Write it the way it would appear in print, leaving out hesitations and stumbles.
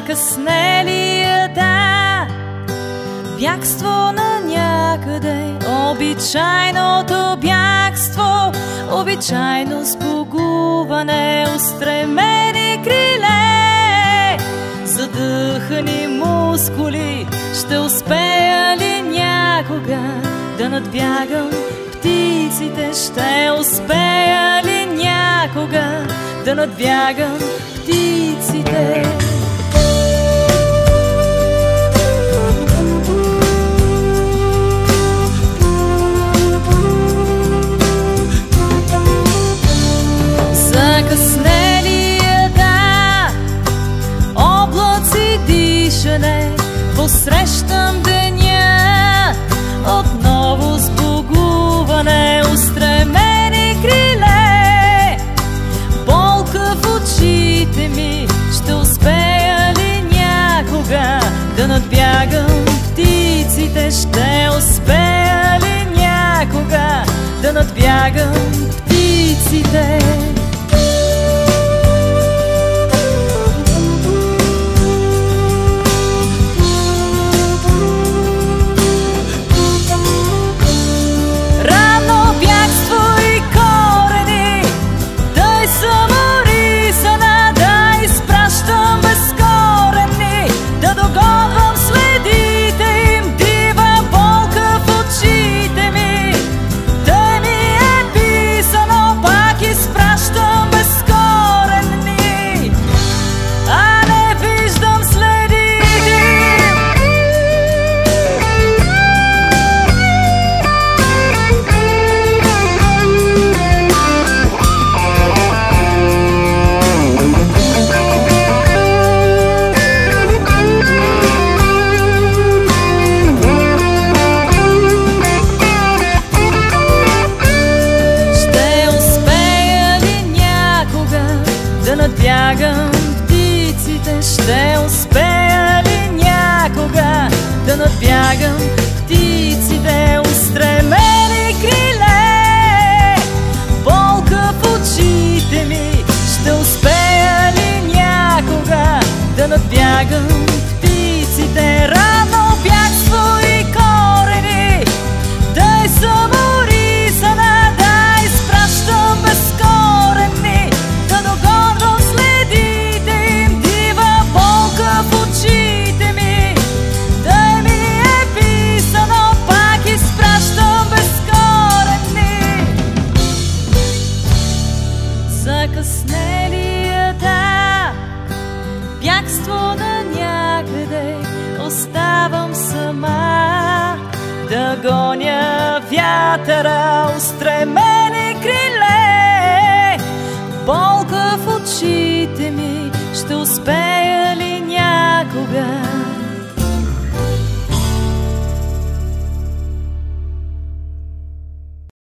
Закъснелията, бягство на някъде, обичайното бягство, обичайно сбогуване, устремени криле, задъхани мускули. Ще успея ли някога да надбягам птиците? Ще успея ли някога да надбягам птиците? Закъснелията, облаци дишане, посрещам деня, отново сбогуване, устремени криле, болка в очите ми. Ще успея ли някога да надбягам птиците? Ще успея ли някога да надбягам птиците? Надбягам птиците, ще успея ли някога да надбягам птиците? Устремени криле, болка в очите ми. Ще успея ли някога да надбягам птиците? Рано бягство и корени, да съм орисана, да изпращам безкорени, да догонвам следите им. Дива болка в очите ми, да ми е писано, пак изпращам безкорени. Закъснелията, бягство на някъде, оставам сама да гоня вятъра, устремени криле, болка в очите ми. Ще успея